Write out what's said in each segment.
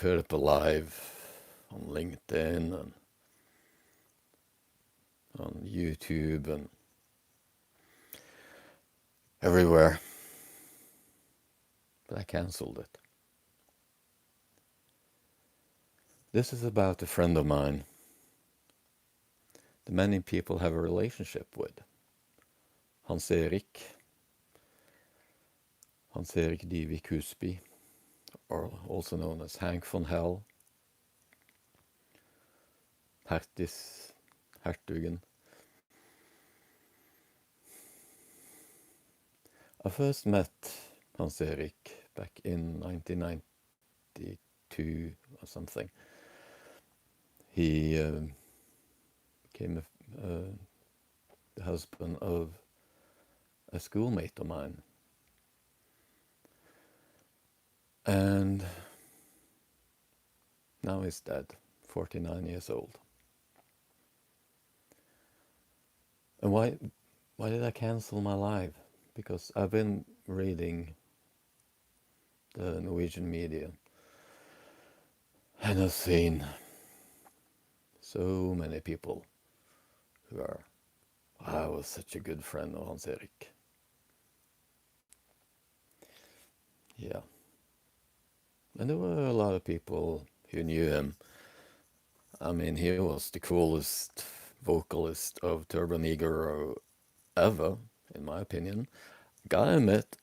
put up a live on LinkedIn and on YouTube and everywhere, but I cancelled it. This is about a friend of mine that many people have a relationship with, Hans-Erik Dyvik Husby, or also known as Hank von Hell, Hertugen. I first met Hans-Erik back in 1992 or something. He became the husband of a schoolmate of mine. And now he's dead, 49 years old. And why did I cancel my live? Because I've been reading the Norwegian media and I've seen so many people who are, I was such a good friend of Hans-Erik. Yeah. And there were a lot of people who knew him. I mean, he was the coolest vocalist of Turbonegro ever, in my opinion. Gotta admit,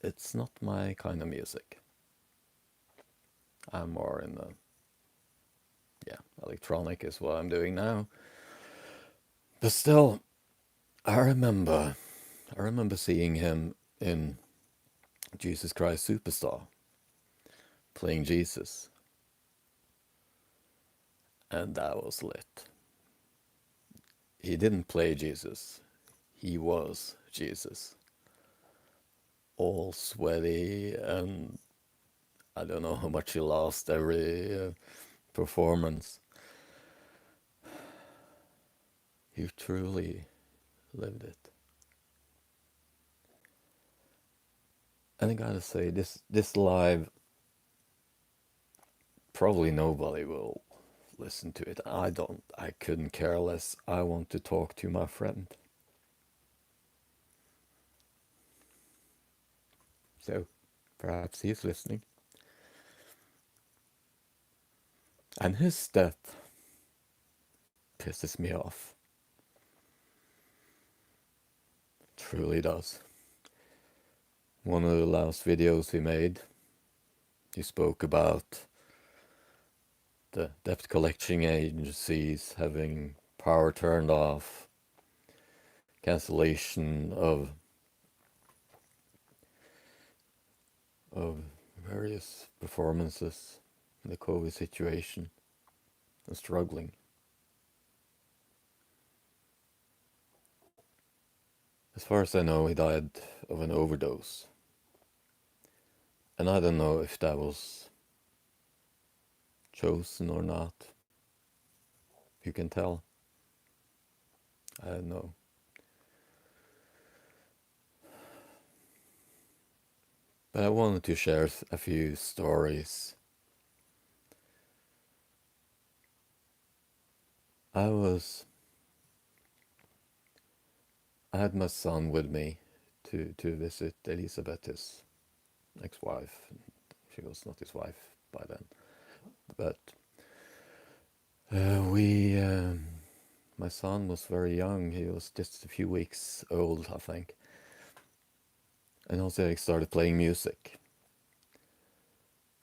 it's not my kind of music. I'm more in the, electronic is what I'm doing now. But still, I remember seeing him in Jesus Christ Superstar, playing Jesus. And that was lit. He didn't play Jesus. He was Jesus. All sweaty, and I don't know how much he lost every performance. He truly lived it. And I gotta say, this live, probably nobody will listen to it. I couldn't care less. I want to talk to my friend. So, perhaps he's listening. And his death pisses me off. Truly does. One of the last videos he made, he spoke about the debt collection agencies having power turned off, cancellation of various performances in the COVID situation, and struggling. As far as I know, he died of an overdose. And I don't know if that was chosen or not. You can tell. I don't know. But I wanted to share a few stories. I had my son with me to visit Elisabeth, his ex-wife. She was not his wife by then. But my son was very young. He was just a few weeks old, I think. And also he started playing music.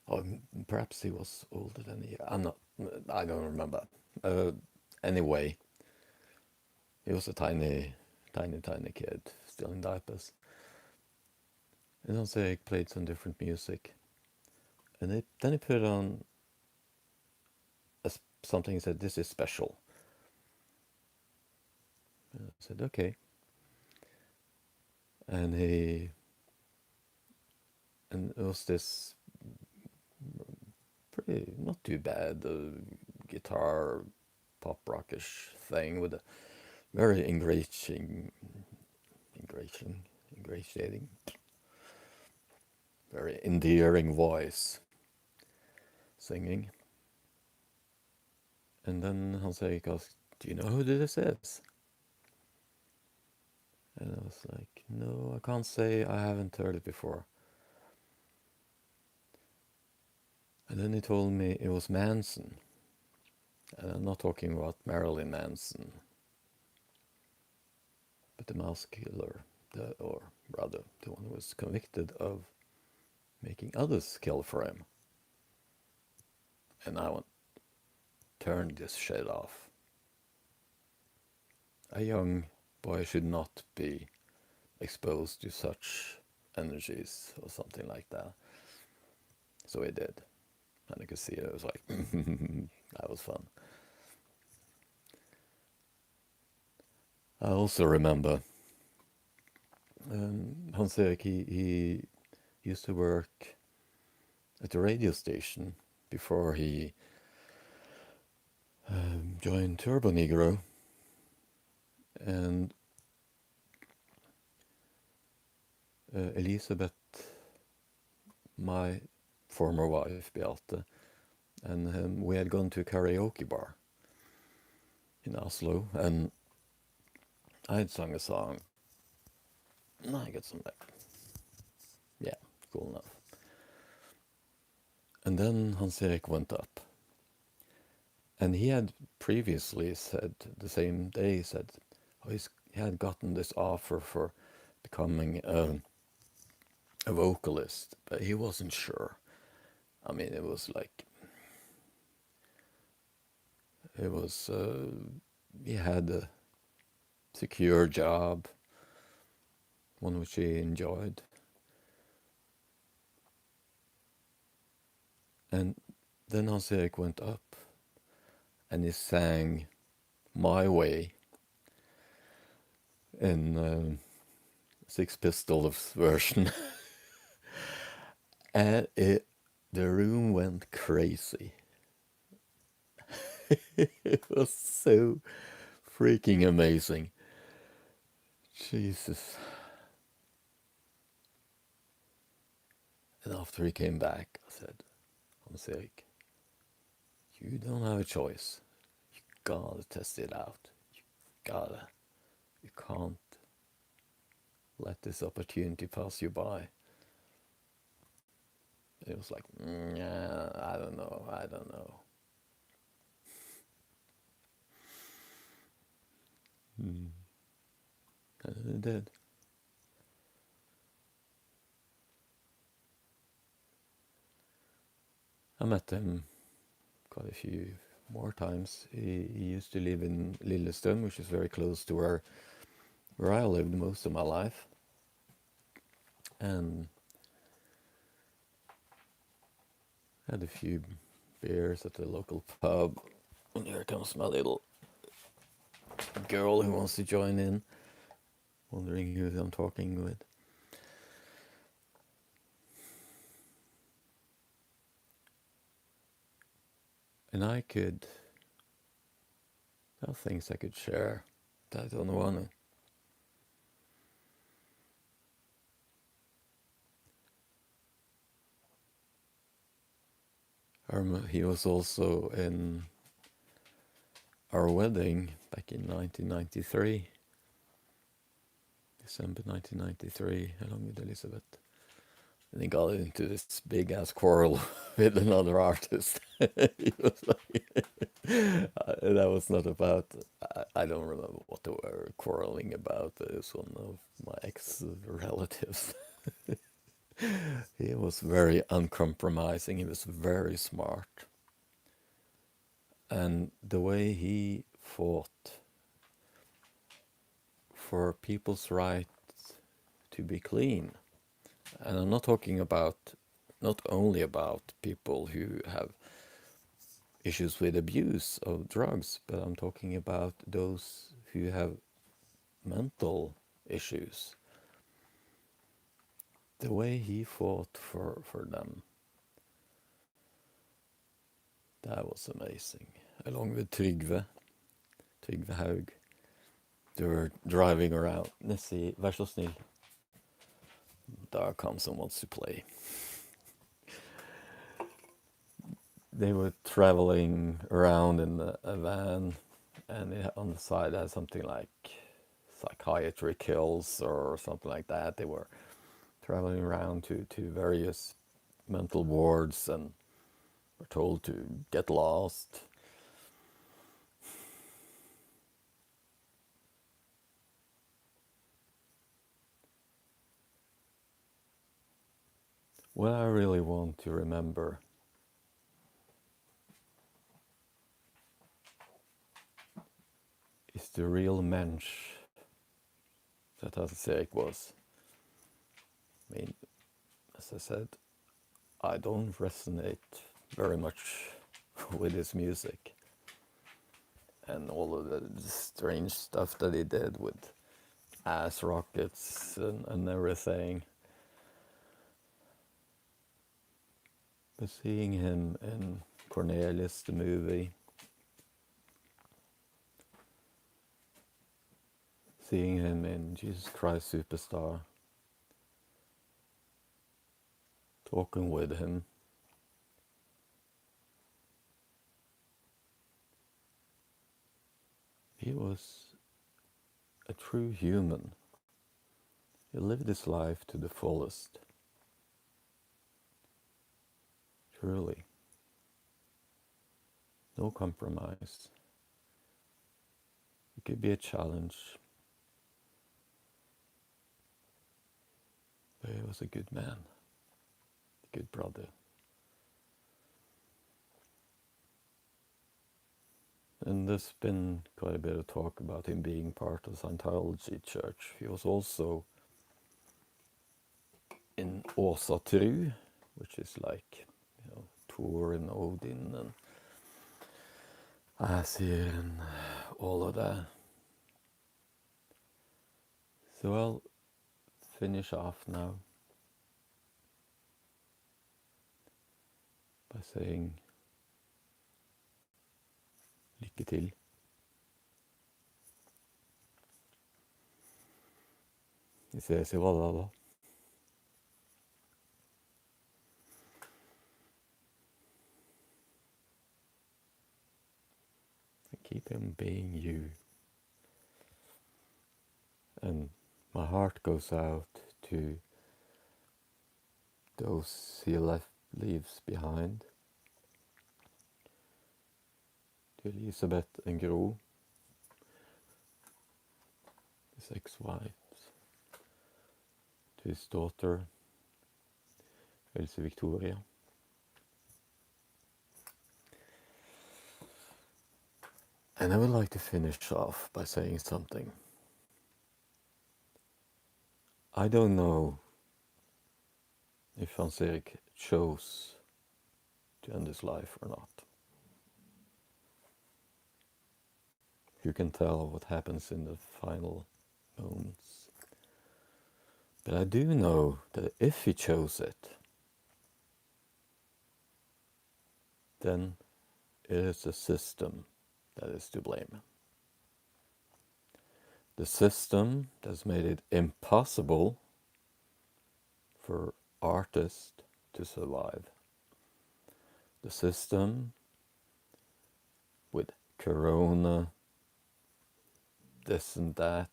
Or perhaps he was older than he. I don't remember. Anyway, he was a tiny kid, still in diapers. And also he played some different music. And then he put on something. He said, "This is special." And I said, "Okay." And it was this pretty, not too bad, guitar pop rockish thing with a very ingratiating, very endearing voice. singing. And then Hans Erik asked, "Do you know who this is?" And I was like, "No, I can't say, I haven't heard it before." And then he told me it was Manson. And I'm not talking about Marilyn Manson, but the mouse killer, or rather, the one who was convicted of making others kill for him. And I went, turn this shit off. A young boy should not be exposed to such energies or something like that. So he did. And you could see it was like, that was fun. I also remember Hans Erik, he used to work at the radio station before he joined Turbonegro. And Elisabeth, my former wife, Beate, and we had gone to a karaoke bar in Oslo, and I had sung a song. And I got some like, yeah, cool enough. And then Hans Erik went up. And he had previously said, the same day, he said, he had gotten this offer for becoming a vocalist, but he wasn't sure. I mean, it was like, he had a secure job, one which he enjoyed. And then Hans Erik went up and he sang My Way in Six Pistols version. And the room went crazy. It was so freaking amazing. Jesus. And after he came back, I said, Hans Erik, you don't have a choice. You gotta test it out. You can't let this opportunity pass you by. It was like, yeah, I don't know. And it did. I met him quite a few more times. He used to live in Lillestrøm, which is very close to where I lived most of my life. And had a few beers at the local pub. And here comes my little girl who wants to join in, wondering who I'm talking with. And there are things I could share that I don't want to. He was also in our wedding back in 1993, December 1993, along with Elizabeth. And he got into this big ass quarrel with another artist. He was like, that was not about, I don't remember what they were quarreling about, but it was one of my ex relatives. He was very uncompromising, he was very smart. And the way he fought for people's right to be clean, and I'm not talking about, not only about people who have issues with abuse of drugs, but I'm talking about those who have mental issues. The way he fought for them, that was amazing. Along with Trygve Haug. They were driving around. Nessie, vær så snill. There comes someone wants to play. they were traveling around in a van, and on the side had something like psychiatry kills or something like that. They were traveling around to various mental wards and were told to get lost. What I really want to remember is the real mensch that Hans-Erik was. I mean, as I said, I don't resonate very much with his music and all of the strange stuff that he did with ass rockets and everything. But seeing him in Cornelius, the movie, seeing him in Jesus Christ Superstar, talking with him, he was a true human. He lived his life to the fullest. Truly. No compromise. It could be a challenge, but he was a good man, a good brother. And there's been quite a bit of talk about him being part of the Scientology church. He was also in Åsa Tru, which is like, Thor and Odin and Asir and all of that. So I'll finish off now by saying lycka till. Vi ses i Valhalla. Keep him being you. And my heart goes out to those he leaves behind. To Elisabeth and Gro, his ex-wives, to his daughter, Else Victoria. And I would like to finish off by saying something. I don't know if Hans-Erik chose to end his life or not. You can tell what happens in the final moments. But I do know that if he chose it, then it is the system that is to blame. The system that's made it impossible for artists to survive. The system with Corona, this and that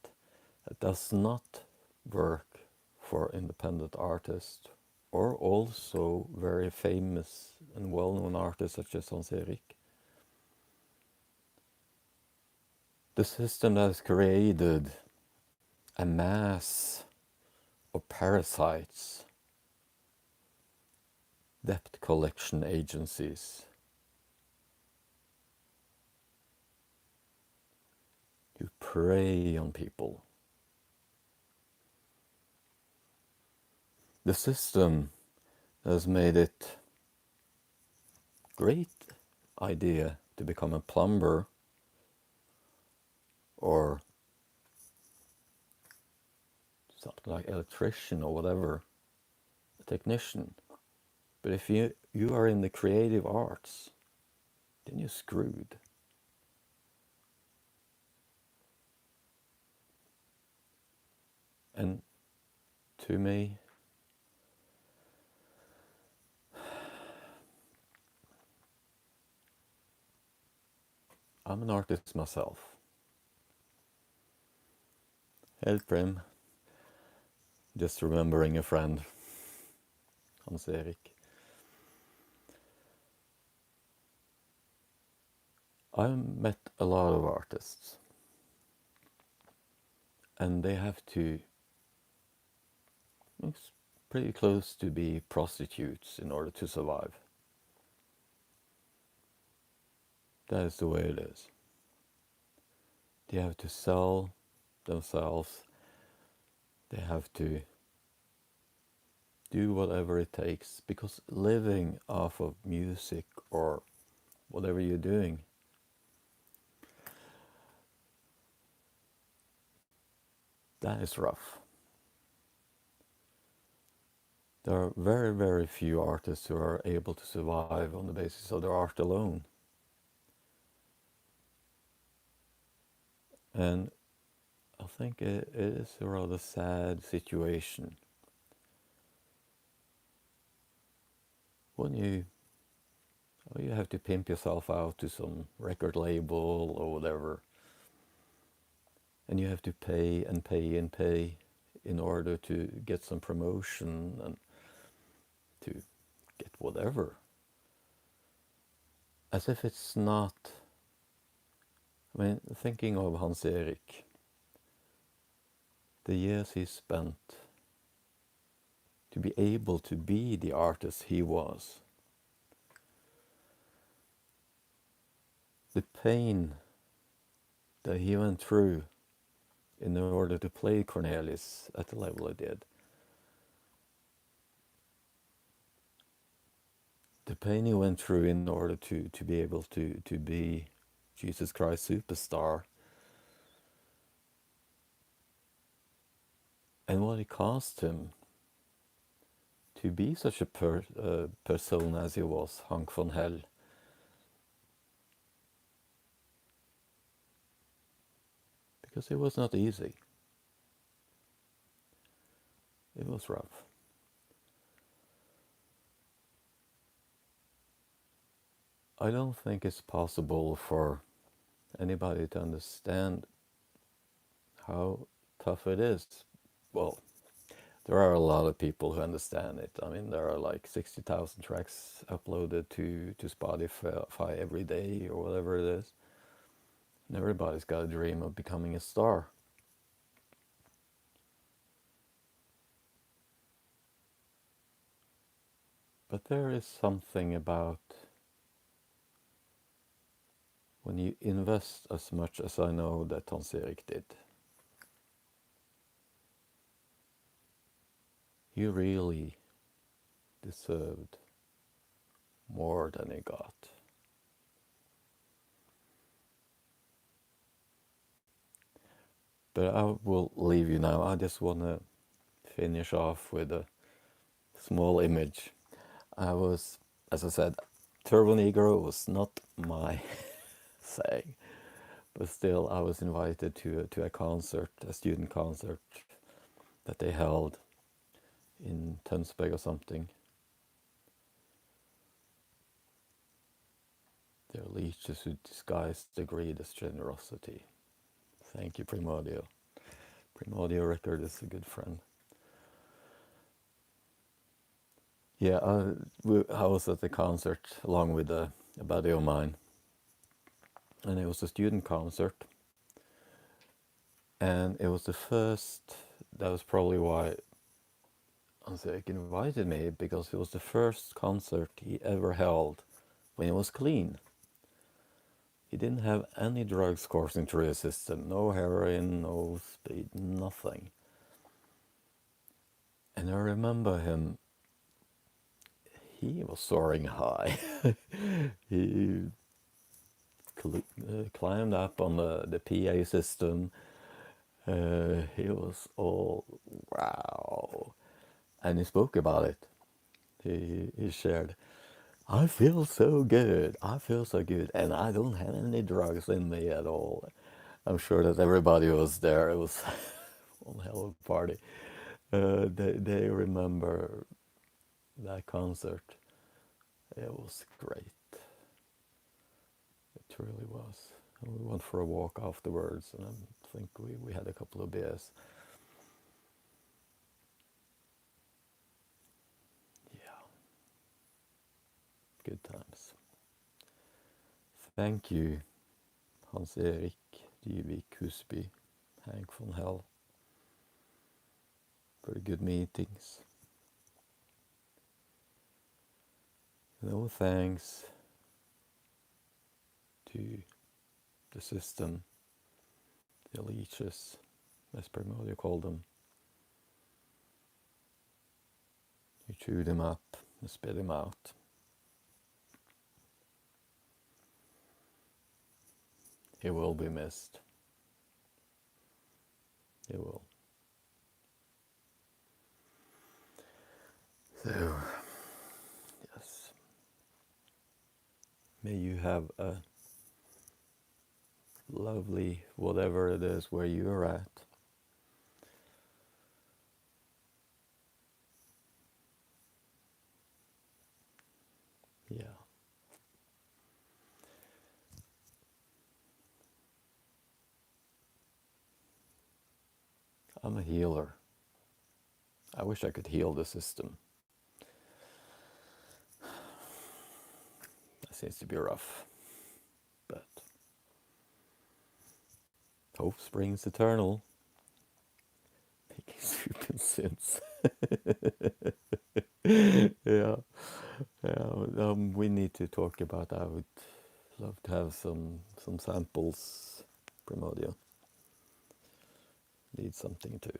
does not work for independent artists or also very famous and well-known artists such as Hans-Erik. The system that has created a mass of parasites, debt collection agencies, who prey on people. The system has made it a great idea to become a plumber or something like electrician or whatever, a technician. But if you are in the creative arts, then you're screwed. And to me, I'm an artist myself. Helt Prim, just remembering a friend, Hans Erik. I've met a lot of artists, and they have to, it's pretty close to be prostitutes in order to survive. That is the way it is. They have to sell themselves. They have to do whatever it takes, because living off of music or whatever you're doing, that is rough. There are very, very few artists who are able to survive on the basis of their art alone. And I think it is a rather sad situation when you have to pimp yourself out to some record label or whatever, and you have to pay and pay and pay in order to get some promotion and to get whatever. As if it's not... I mean, thinking of Hans Erik, the years he spent to be able to be the artist he was, the pain that he went through in order to play Cornelis at the level he did, the pain he went through in order to be able to be Jesus Christ Superstar, and what it cost him to be such a person as he was, Hank von Hell. Because it was not easy. It was rough. I don't think it's possible for anybody to understand how tough it is. Well, there are a lot of people who understand it. I mean, there are like 60,000 tracks uploaded to Spotify every day or whatever it is. And everybody's got a dream of becoming a star. But there is something about when you invest as much as I know that Hans Erik did, you really deserved more than he got. But I will leave you now. I just want to finish off with a small image. I was, as I said, Turbonegro was not my saying, but still I was invited to a concert, a student concert that they held in Tønsberg or something. Their leeches who disguised the greed as generosity. Thank you, Primordio. Primordio Record is a good friend. Yeah, I was at the concert along with a buddy of mine, and it was a student concert, and it was the first. That was probably why Hans Erik invited me, because it was the first concert he ever held when he was clean. He didn't have any drugs coursing through his system, no heroin, no speed, nothing. And I remember him, he was soaring high. He climbed up on the PA system. He was all wow. And he spoke about it. He shared, I feel so good. I feel so good. And I don't have any drugs in me at all. I'm sure that everybody was there. It was one hell of a party. They remember that concert. It was great. It really was. And we went for a walk afterwards, and I think we had a couple of beers. Yeah, good times. Thank you, Hans-Erik Dyvik Husby, Hank von Hell. Very good meetings. No thanks to the system, the leeches, as Primordia called them. You chew them up and spit them out. He will be missed. He will. So, yes. May you have a lovely whatever it is where you're at. Yeah. I'm a healer. I wish I could heal the system. That seems to be rough. But hope springs eternal. Making soup and sins. Yeah. We need to talk about that. I would love to have some samples, Primordia. Need something to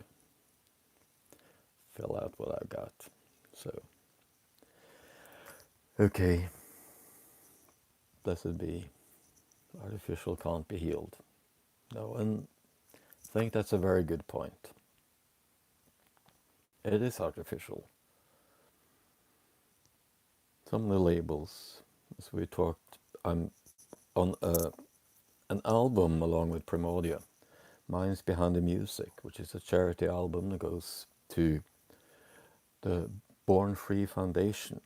fill out what I've got. So, okay. Blessed be. Artificial can't be healed. No, and I think that's a very good point. It is artificial. Some of the labels, as we talked, I'm on an album along with Primordia, Minds Behind the Music, which is a charity album that goes to the Born Free Foundation.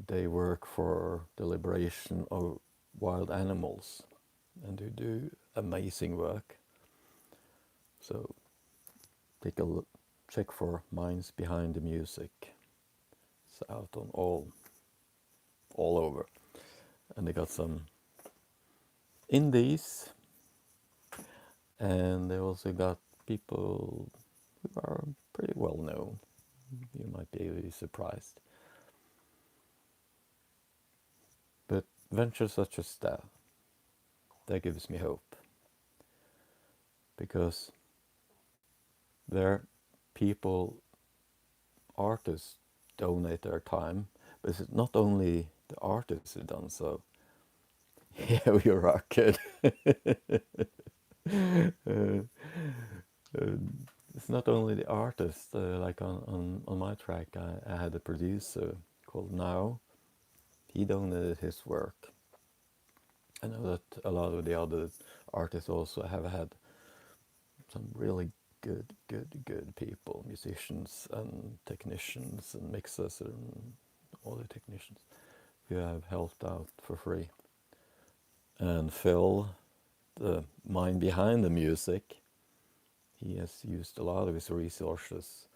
They work for the liberation of wild animals, and they do amazing work. So take a look, check for Minds Behind the Music. It's out on all over, and they got some indies, and they also got people who are pretty well known. You might be surprised. But ventures such as that gives me hope. Because there people, artists donate their time, but it's not only the artists who done so. Yeah, we rock it. It's not only the artist. Like on my track, I had a producer called Now. He donated his work. I know that a lot of the other artists also have had some really good people, musicians and technicians and mixers and all the technicians who have helped out for free. And Phil, the mind behind the music, he has used a lot of his resources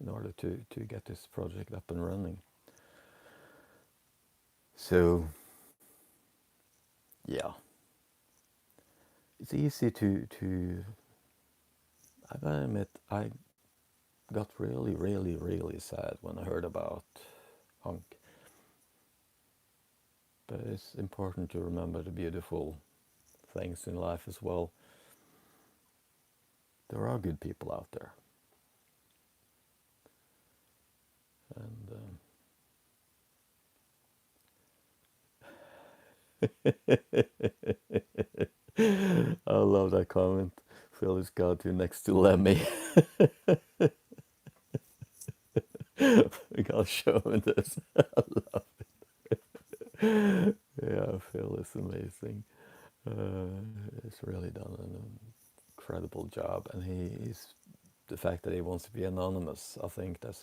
in order to get this project up and running. So, yeah, it's easy to I gotta admit, I got really sad when I heard about Hank. But it's important to remember the beautiful things in life as well. There are good people out there. And I love that comment. Phil is God to next to Lemmy. We gotta show him this. I love it. Yeah, Phil is amazing. He's really done an incredible job, and he's the fact that he wants to be anonymous. I think that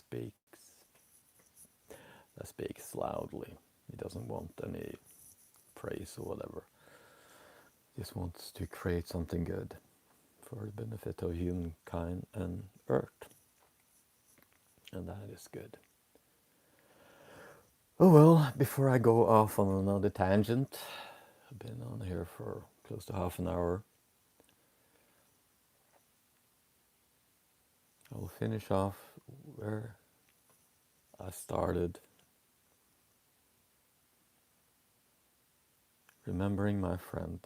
speaks loudly. He doesn't want any praise or whatever. Just wants to create something good for the benefit of humankind and Earth. And that is good. Oh well, before I go off on another tangent, I've been on here for close to half an hour. I will finish off where I started, remembering my friend,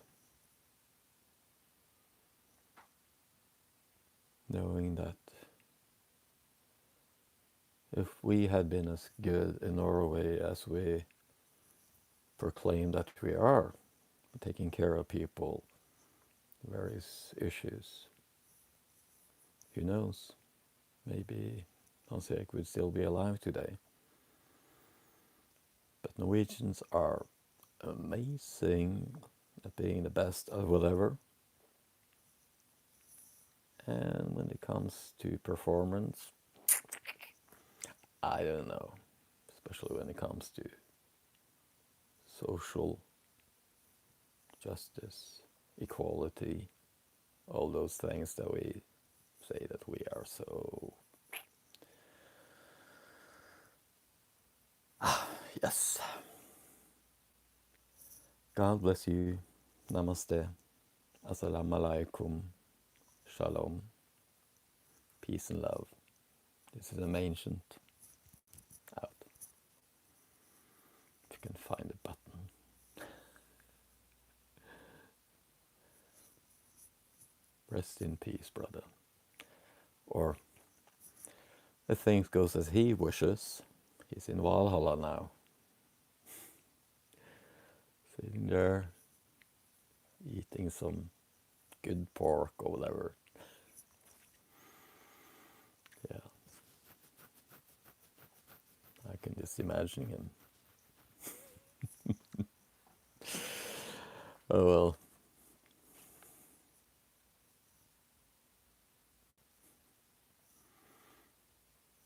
knowing that if we had been as good in Norway as we proclaim that we are, taking care of people, various issues, who knows, maybe Hans-Erik would still be alive today. But Norwegians are amazing at being the best of whatever. And when it comes to performance, I don't know, especially when it comes to social justice, equality, all those things that we say that we are so... Yes. God bless you. Namaste. Assalamu alaikum. Shalom. Peace and love. This is an ancient out. If you can find the button. Rest in peace, brother. Or, if things goes as he wishes, he's in Valhalla now. Sitting there, eating some good pork or whatever. Yeah. I can just imagine him. Oh well.